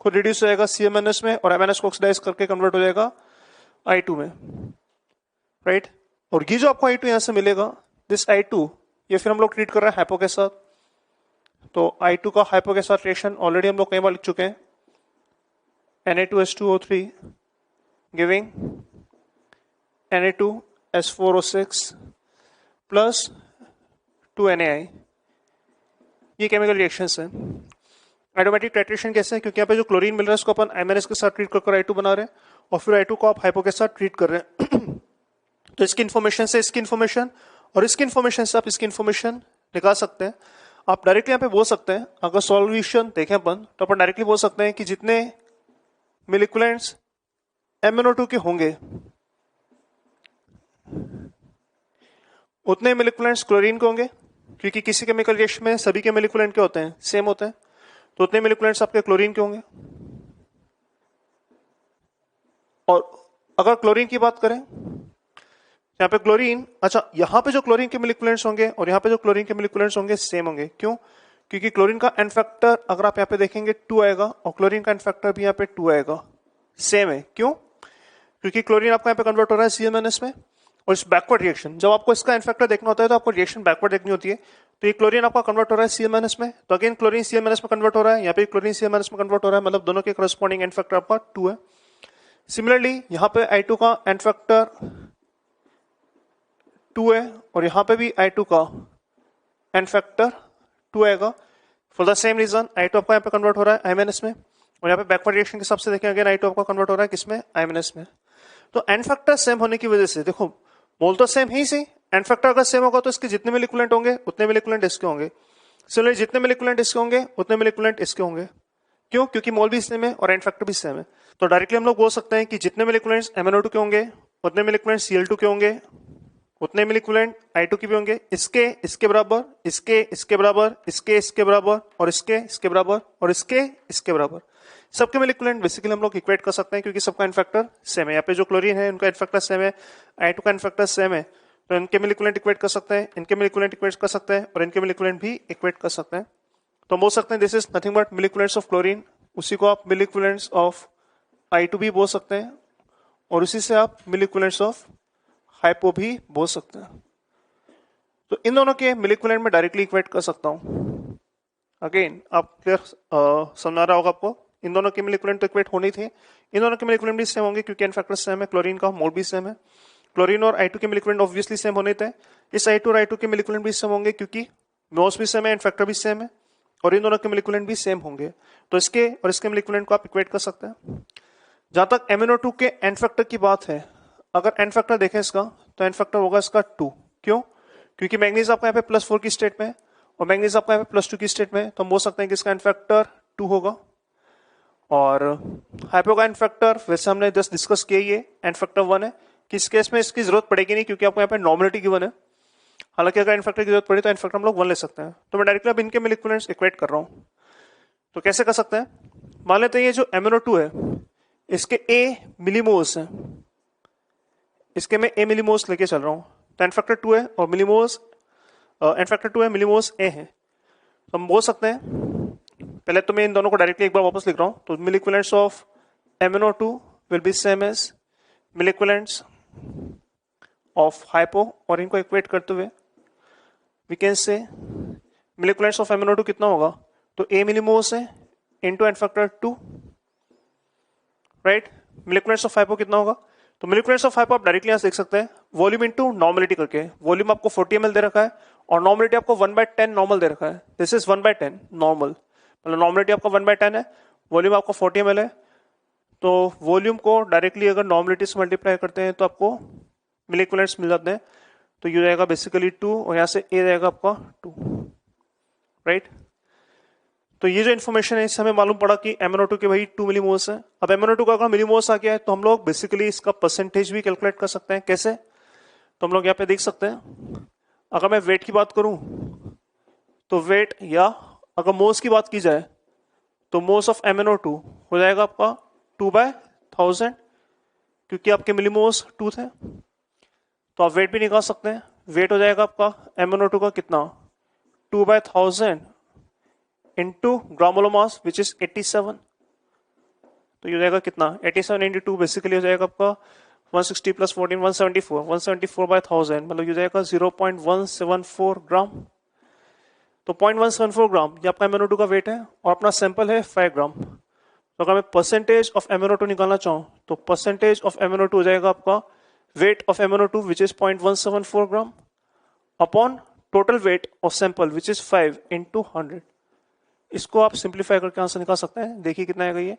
खुद रिड्यूस हो जाएगा CMnS में और MnS को ऑक्सीडाइज करके कन्वर्ट हो जाएगा I2 में, राइट। और ये जो आपको I2 यहां से मिलेगा दिस I2 ये फिर हम लोग ट्रीट कर रहे हैं हाइपो के साथ। तो I2 का हाइपो के साथ रिएक्शन ऑलरेडी हम लोग कई बार लिख चुके हैं, Na2H2O3 giving Na2S4O6 plus 2NaI। ये केमिकल रिएक्शंस हैं। एरोमेटिक टाइट्रेशन कैसे है, क्योंकि यहाँ पे जो क्लोरीन मिल रहा है उसको अपन I- के साथ ट्रीट कर I2 बना रहे हैं और फिर I2 को आप हाइपो के साथ ट्रीट कर रहे हैं। तो इसकी इन्फॉर्मेशन से इसकी इन्फॉर्मेशन और इसकी इन्फॉर्मेशन से आप इसकी इन्फॉर्मेशन निकाल सकते हैं। आप डायरेक्टली यहाँ पे बोल सकते हैं, अगर सॉल्यूशन देखें अपन तो अपन डायरेक्टली बोल सकते हैं कि जितने मिलिकुलेंट्स MnO2 के होंगे उतने मिलिकुलेंट्स क्लोरीन के होंगे, क्योंकि किसी केमिकल रिएक्शन में सभी के मिलिकुलेंट क्या होते हैं, सेम होते हैं। तो उतने मिलिकुलेंट्स आपके क्लोरीन के होंगे। और अगर क्लोरीन की बात करें, यहाँ पे क्लोरीन, अच्छा यहाँ पे जो क्लोरीन के मिलिकुलेंट्स होंगे और यहाँ पे जो क्लोरीन के मिलिकुलेंट्स होंगे सेम होंगे। क्यों? क्योंकि क्लोरीन का एन फैक्टर अगर आप यहाँ पे देखेंगे 2 आएगा और क्लोरीन का एन फैक्टर भी यहाँ पे 2 आएगा, सेम है। क्यों? क्योंकि क्लोरीन आपका यहाँ पे कन्वर्ट हो रहा है CmNS में, और इस बैकवर्ड रिएक्शन जब आपको इसका एन फैक्टर देखना होता है तो आपको रिएक्शन बैकवर्ड देखनी होती है। तो ये क्लोरीन आपका कन्वर्ट हो रहा है CmNS में, तो अगेन क्लोरीन CmNS में कन्वर्ट हो रहा है, यहाँ पे क्लोरीन CmNS में कन्वर्ट हो रहा है, मतलब दोनों के करस्पॉन्डिंग एन फैक्टर आपका 2 है। सिमिलरली यहाँ पे I2 का एन फैक्टर 2 है और यहाँ पे भी I2 का एन फैक्टर 2 आएगा। For the same reason I2 आपका यहाँ पे कन्वर्ट हो रहा है I- में, और यहाँ पे बैकवर्ड रिएक्शन के हिसाब से देखें अगेन I2 आपका कन्वर्ट हो रहा है किसमें, I- में। तो एन फैक्टर सेम होने की वजह से देखो मोल तो सेम ही सी, एन फैक्टर अगर सेम होगा तो इसके जितने मिलिकुलेंट होंगे उतने मिलिकुलेंट इसके होंगे। सिमिलरली जितने मिलिकुलेंट इसके होंगे उतने मिलिकुलेंट इसके होंगे। क्यों? क्योंकि मोल भी सेम है और एन फैक्टर भी सेम है। तो डायरेक्टली हम लोग बोल सकते हैं कि जितने मिलिकुलेंट्स MnO2 के होंगे उतने मिलिकुलेंट Cl2 के होंगे, उतने मिलिकुलेंट I2 के भी होंगे, इसके बराबर, इसके बराबर, इसके बराबर और इसके बराबर और इसके बराबर। सबके मिलिकुलेंट बेसिकली हम लोग इक्वेट कर सकते हैं क्योंकि सबका एन फैक्टर सेम है। यहाँ पे जो क्लोरीन है उनका एन फैक्टर सेम है, I2 का एन फैक्टर सेम है, तो इनके मिलिकुलेंट इक्वेट कर सकते हैं, इनके मिलिकुलेंट इक्वेट कर सकते हैं और इनके मिलिकुलेंट भी इक्वेट कर सकते हैं। तो बोल सकते हैं this is nothing but milliequivalents of chlorine. उसी को आप मिलिकुलेंट्स ऑफ I2 भी बोल सकते हैं और उसी से आप मिलिकुलेंट्स ऑफ हाइपो भी बोल सकते हैं। तो इन दोनों के मिलिकुलेंट में डायरेक्टली इक्वेट कर सकता हूं। अगेन आप क्लियर समझ रहा होगा आपको, इन दोनों के मिलिकुलेंट तो इक्वेट होनी थी, इन दोनों के मिलिकुलेंट भी सेम होंगे क्योंकि एन फैक्टर सेम है, क्लोरीन का मोल भी सेम है। क्लोरीन और I2 के मिलिकुलेंट ऑब्वियसली सेम होने थे, इस I2 और I2 के मिलिकुलेंट भी सेम होंगे क्योंकि मोल्स भी सेम है, एन फैक्टर भी सेम है और इन दोनों के मिलिकुलेंट भी सेम होंगे। तो इसके और इसके मिलिकुलेंट को आप इक्वेट कर सकते हैं। जहां तक MnO2 के एन फैक्टर की बात है, अगर एन फैक्टर देखें इसका तो एन फैक्टर होगा इसका 2। क्यों? क्योंकि मैंगनीज आपका यहाँ पे +4 की स्टेट में और मैंगनीज आपका यहाँ पे +2 की स्टेट में, तो हम बोल सकते हैं कि इसका एन फैक्टर 2 होगा। और हाइपो का एन फैक्टर वैसे हमने जस्ट डिस्कस किया, ये एन फैक्टर 1 है, कि इस केस में इसकी जरूरत पड़ेगी नहीं क्योंकि आपको यहाँ पे नॉर्मलिटी गिवन है। हालांकि अगर एन फैक्टर की जरूरत पड़ी तो एन फैक्टर हम लोग 1 ले सकते हैं। तो मैं डायरेक्टली अब इनके मिलिकुलेंट्स इक्वेट कर रहा हूँ। तो कैसे कर सकते हैं? मान लेते हैं ये जो MnO2 है इसके A मिलीमोल्स हैं, इसके मैं A मिलीमोल्स लेके चल रहा हूँ, तो एन फैक्टर 2 है और मिलीमोल्स एन फैक्टर 2 है, मिलीमोल्स A है। तो हम बोल सकते हैं, पहले तो मैं इन दोनों को डायरेक्टली एक बार वापस लिख रहा हूँ, तो milliequivalents of MnO2 will be same as milliequivalents of hypo, और इनको इक्वेट करते हुए we can say मिलिकुलेंट्स of MnO2 कितना होगा, तो A मिलीमोल्स है into n factor 2, right. Milliequivalents of hypo कितना होगा, तो मिलिकुलेंट्स ऑफ हाइपो आप डायरेक्टली यहां देख सकते हैं वॉल्यूम इनटू नॉर्मलिटी करके। वॉल्यूम आपको 40 ml दे रखा है और नॉर्मलिटी आपको 1/10 नॉर्मल दे रखा है। दिस इज 1/10 नॉर्मल, मतलब नॉर्मलिटी आपका 1/10 है, वॉल्यूम आपका 40 ml है। तो वॉल्यूम को डायरेक्टली अगर नॉर्मलिटी से मल्टीप्लाई करते हैं तो आपको मिलिकुलेंट्स मिल जाते हैं। तो ये रहेगा बेसिकली 2 और यहाँ से A रहेगा आपका 2, राइट। तो ये जो इन्फॉर्मेशन है इससे हमें मालूम पड़ा कि MnO2 के भाई 2 मिलीमोल्स है। अब MnO2 का अगर मिलीमोल्स आ गया है तो हम लोग बेसिकली इसका परसेंटेज भी कैलकुलेट कर सकते हैं। कैसे? तो हम लोग यहाँ पे देख सकते हैं, अगर मैं वेट की बात करूं तो वेट, या अगर मोल्स की बात की जाए तो मोल्स ऑफ MnO2 हो जाएगा आपका 2/1000, क्योंकि आपके मिलीमोल्स 2 थे। तो आप वेट भी निकाल सकते हैं, वेट हो जाएगा आपका MnO2 का कितना, 2/1000 into gram mass which is 87। तो ये हो जाएगा कितना, 87 इंटू 2 बेसिकली हो जाएगा आपका 160 + 14 174 174/1000, मतलब ये हो जाएगा 0.174 ग्राम। तो 0.174 ग्राम ये आपका MnO2 का वेट है और अपना सैंपल है 5 ग्राम। तो अगर मैं परसेंटेज ऑफ MnO2 निकालना चाहूँ तो परसेंटेज ऑफ MnO2 हो जाएगा आपका weight of MnO2 which is 0.174 gram upon total weight of sample which is 5 into 100। इसको आप सिंप्लीफाई करके आंसर निकाल सकते हैं। देखिए कितना आएगा ये,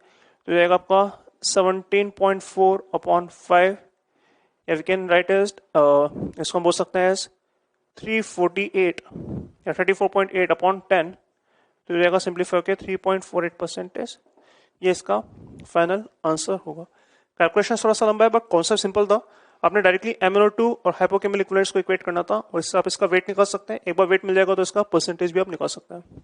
तो जाएगा आपका 17.4 अपॉन 5, या वी कैन राइट एज इसको हम बोल सकते हैं 348 या 34.8 अपॉन 10, तो जाएगा सिंप्लीफाई होकर 3.48%। ये इसका फाइनल आंसर होगा। कैलकुलेशन थोड़ा सा लंबा है बट कॉन्सेप्ट सिंपल था। आपने डायरेक्टली MnO2 और हाइपोकेमिकल इक्विवेलेंट्स को इक्वेट करना था और इससे आप इसका वेट निकाल सकते हैं। एक बार वेट मिल जाएगा तो इसका परसेंटेज भी आप निकाल सकते हैं।